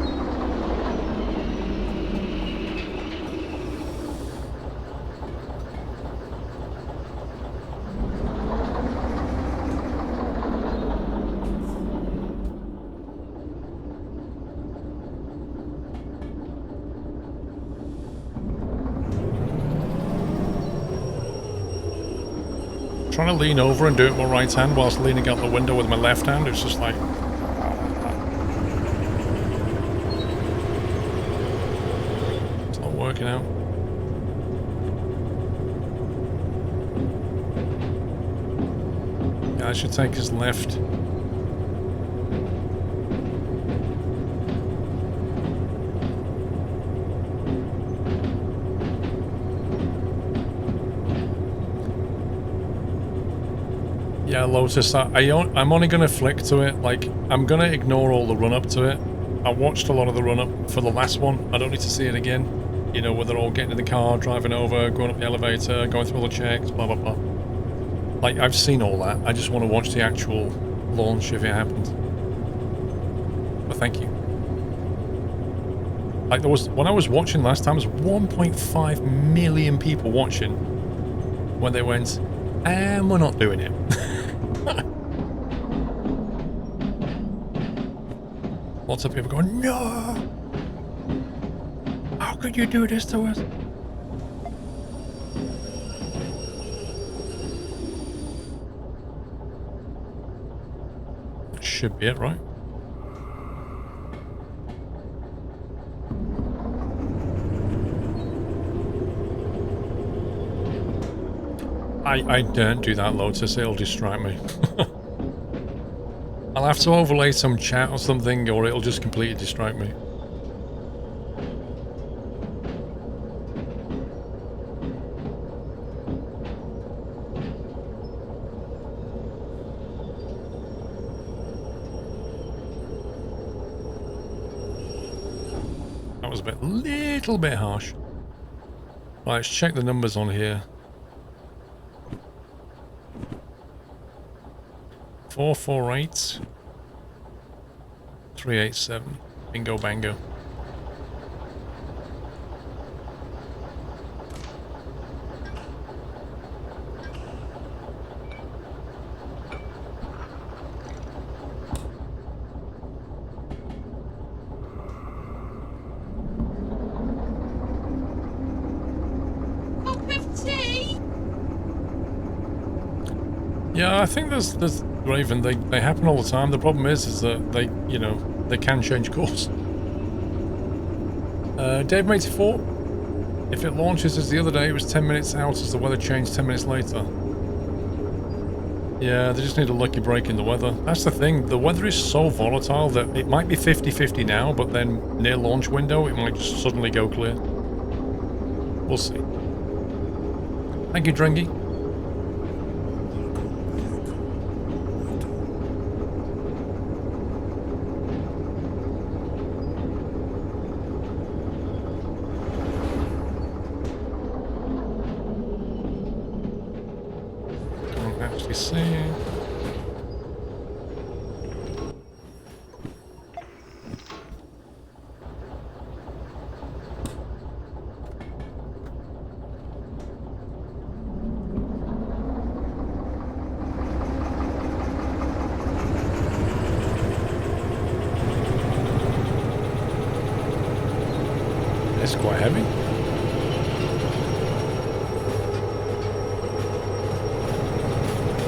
trying to lean over and do it with my right hand whilst leaning out the window with my left hand. It's just like... it's not working out. Yeah, I should take his left. Yeah, Lotus, I'm only going to flick to it. Like, I'm going to ignore all the run-up to it. I watched a lot of the run-up for the last one. I don't need to see it again. You know, where they're all getting in the car, driving over, going up the elevator, going through all the checks, blah, blah, blah. Like, I've seen all that. I just want to watch the actual launch if it happens. But thank you. Like, when I was watching last time, there was 1.5 million people watching when they went, and we're not doing it. Lots of people going, no! How could you do this to us? That should be it, right? I don't do that, Lotus, it'll distract me. I'll have to overlay some chat or something, or it'll just completely distract me. That was a little bit harsh. Right, let's check the numbers on here. 448 387. Bingo bango. Cup of tea. Yeah, I think there's Raven, they happen all the time. The problem is that they, you know, they can change course. Dave84, if it launches as the other day, it was 10 minutes out as the weather changed 10 minutes later. Yeah, they just need a lucky break in the weather. That's the thing, the weather is so volatile that it might be 50-50 now, but then near launch window, it might just suddenly go clear. We'll see. Thank you, Drengy. It's quite heavy.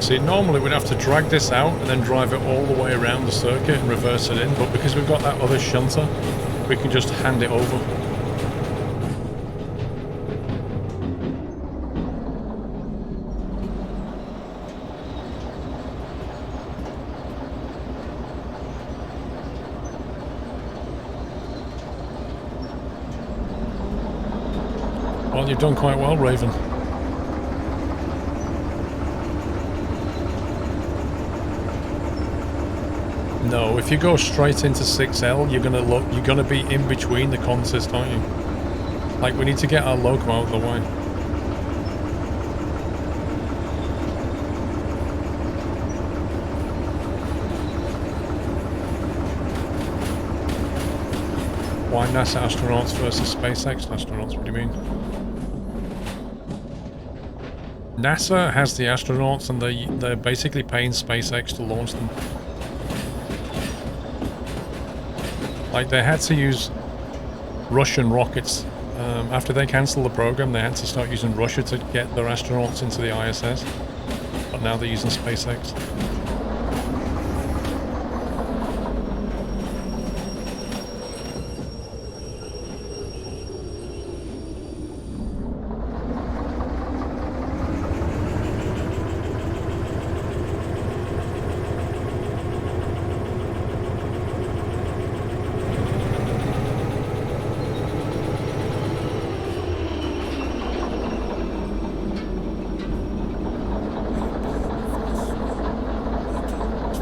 See, normally we'd have to drag this out and then drive it all the way around the circuit and reverse it in, but because we've got that other shunter, we can just hand it over. Well, you've done quite well, Raven. No, if you go straight into 6L, you're gonna be in between the consist, aren't you? Like, we need to get our loco out of the way. Why NASA astronauts versus SpaceX astronauts? What do you mean? NASA has the astronauts and they're basically paying SpaceX to launch them. Like, they had to use Russian rockets. After they cancelled the program, they had to start using Russia to get their astronauts into the ISS. But but now they're using SpaceX.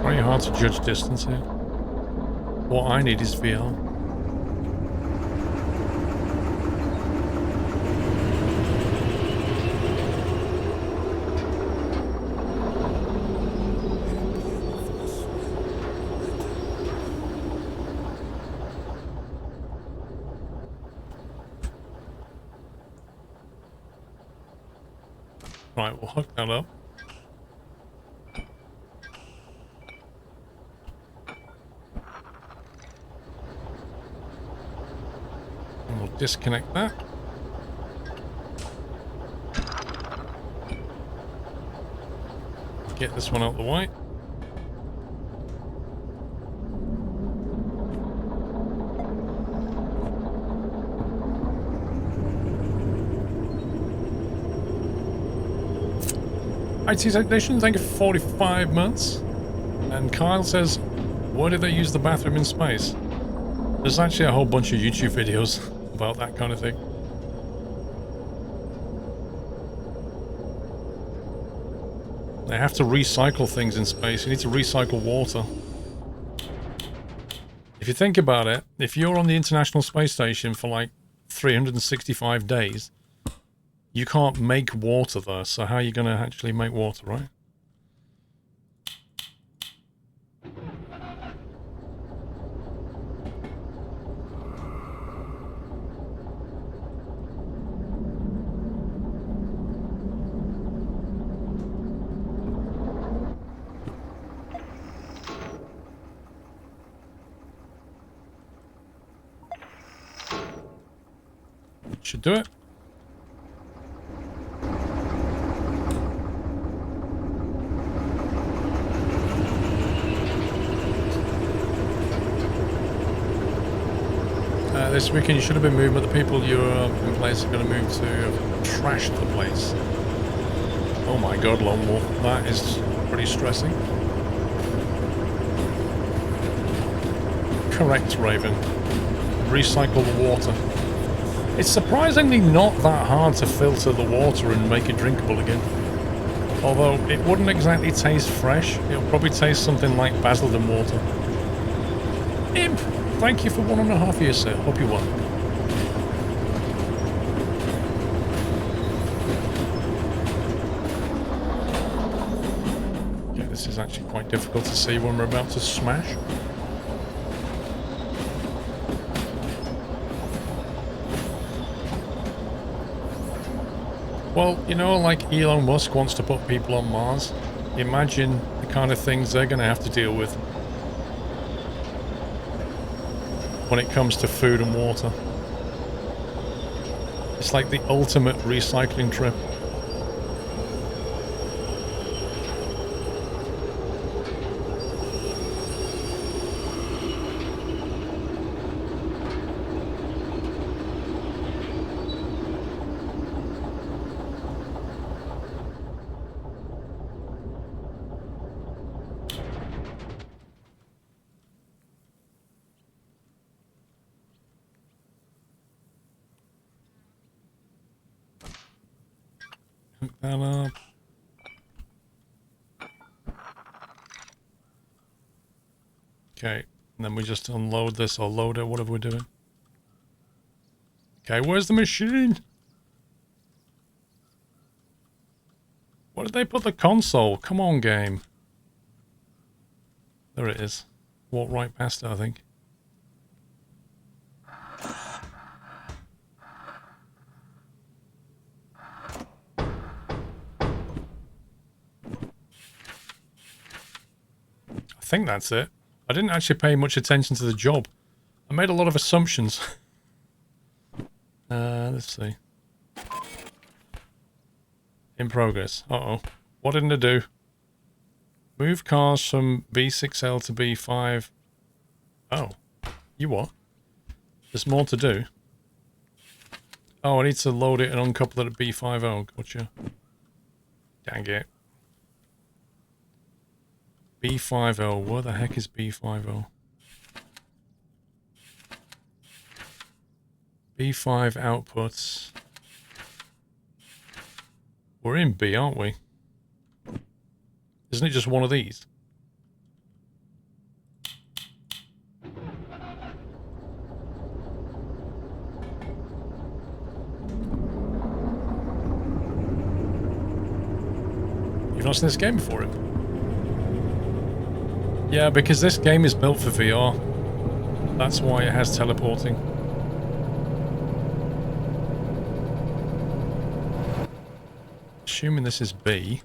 Very hard to judge distance here. What I need is VR. Right, we'll hook that up. Disconnect that. Get this one out the way. IT Technician, thank you for 45 months. And Kyle says, why did they use the bathroom in space? There's actually a whole bunch of YouTube videos about that kind of thing. They have to recycle things in space. You need to recycle water. If you think about it, if you're on the International Space Station for like 365 days, you can't make water there. So how are you going to actually make water, right? Should do it. This weekend you should have been moving, but the people you're in place are going to move to have trashed the place. Oh my god, Lone Wolf. That is pretty stressing. Correct, Raven. Recycle the water. It's surprisingly not that hard to filter the water and make it drinkable again. Although it wouldn't exactly taste fresh. It'll probably taste something like Basildon water. Imp, thank you for 1.5 years, sir. Hope you're well. Okay, this is actually quite difficult to see when we're about to smash. Well, you know, like Elon Musk wants to put people on Mars. Imagine the kind of things they're going to have to deal with when it comes to food and water. It's like the ultimate recycling trip. Hook that up. Okay, and then we just unload this or load it, whatever we're doing. Okay, where's the machine? Where did they put the console? Come on, game. There it is. Walk right past it, I think. I think that's it. I didn't actually pay much attention to the job. I made a lot of assumptions. Let's see. In progress. Uh-oh. What didn't I do? Move cars from B6L to B5. Oh. You what? There's more to do. Oh, I need to load it and uncouple it at B50. Gotcha. Dang it. B50. Where the heck is B50? B5 outputs. We're in B, aren't we? Isn't it just one of these? You've not seen this game before, it? Yeah, because this game is built for VR. That's why it has teleporting. Assuming this is B.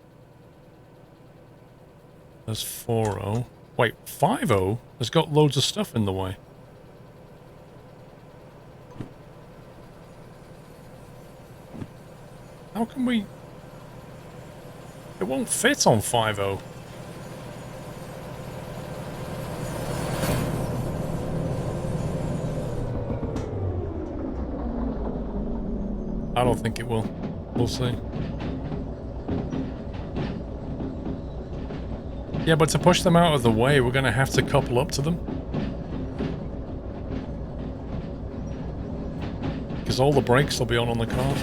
There's 4-0. Wait, 5-0 has got loads of stuff in the way. How can we... It won't fit on 5-0. I don't think it will. We'll see. Yeah, but to push them out of the way, we're going to have to couple up to them. Because all the brakes will be on the car.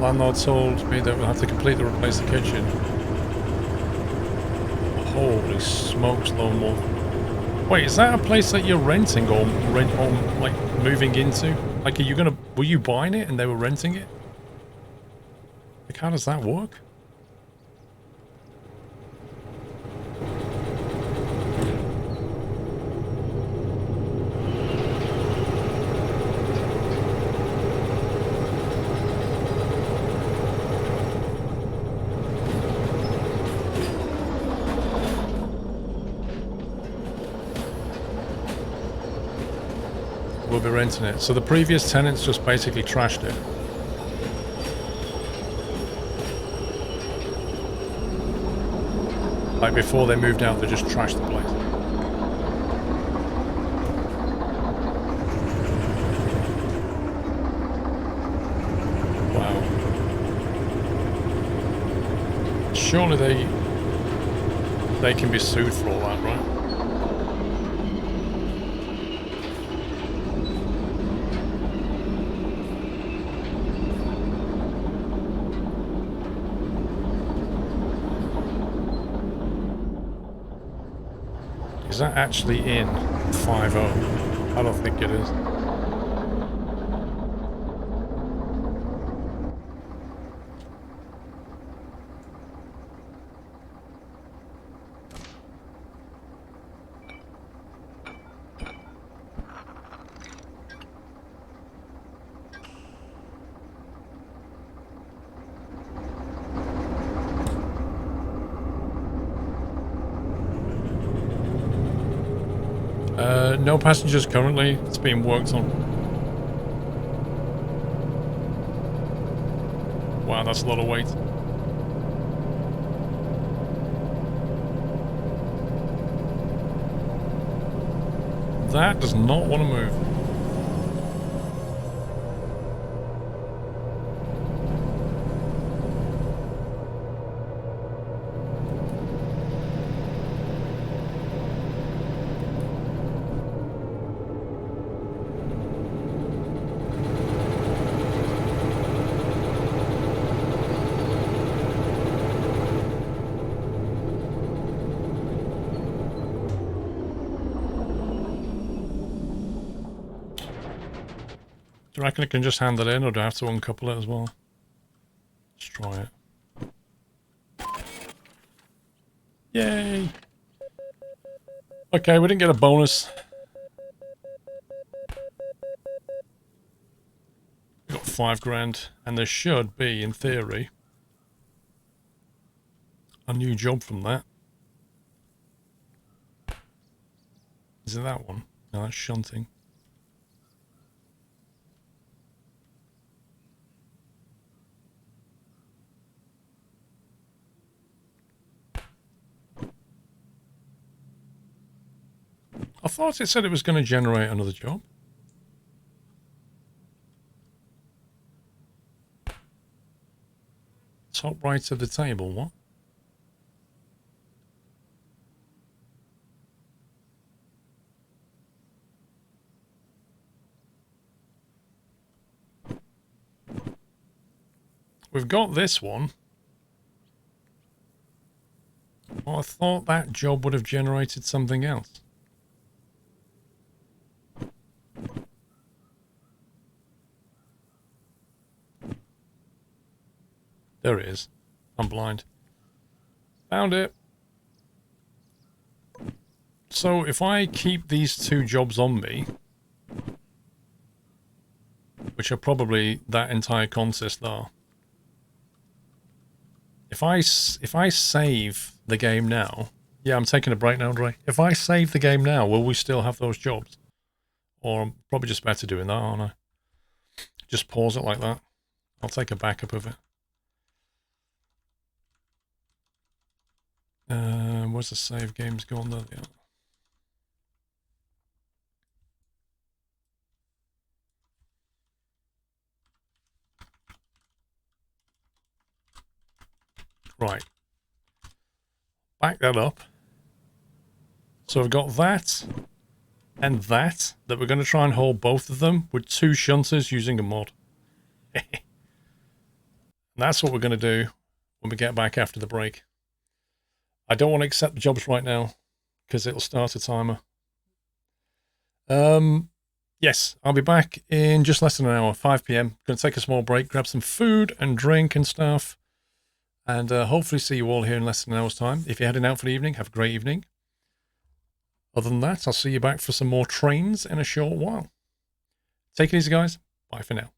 Landlord told me that we'll have to completely replace the kitchen. Holy smokes, Lone Wolf. Wait, is that a place that you're renting or like moving into? Like, are you gonna... Were you buying it and they were renting it? Like, how does that work? We'll be renting it. So the previous tenants just basically trashed it. Like before they moved out, they just trashed the place. Wow. Surely they can be sued for all that, right? Is that actually in 5.0? I don't think it is. No passengers currently. It's being worked on. Wow, that's a lot of weight. That does not want to move. Do you reckon it can just hand it in, or do I have to uncouple it as well? Let's try it. Yay! Okay, we didn't get a bonus. We got 5 grand, and there should be, in theory, a new job from that. Is it that one? No, that's shunting. I thought it said it was going to generate another job. Top right of the table, what? We've got this one. Well, I thought that job would have generated something else. There it is. I'm blind. Found it. So if I keep these two jobs on me, which are probably that entire consist there, if I save the game now, yeah, I'm taking a break now, Dre. If I save the game now, will we still have those jobs? Or I'm probably just better doing that, aren't I? Just pause it like that. I'll take a backup of it. Where's the save games gone? There they are. Right. Back that up. So we've got that and that we're going to try and hold both of them with two shunters using a mod. That's what we're going to do when we get back after the break. I don't want to accept the jobs right now because it'll start a timer. Yes, I'll be back in just less than an hour, 5 p.m. Going to take a small break, grab some food and drink and stuff, and hopefully see you all here in less than an hour's time. If you're heading out for the evening, have a great evening. Other than that, I'll see you back for some more trains in a short while. Take it easy, guys. Bye for now.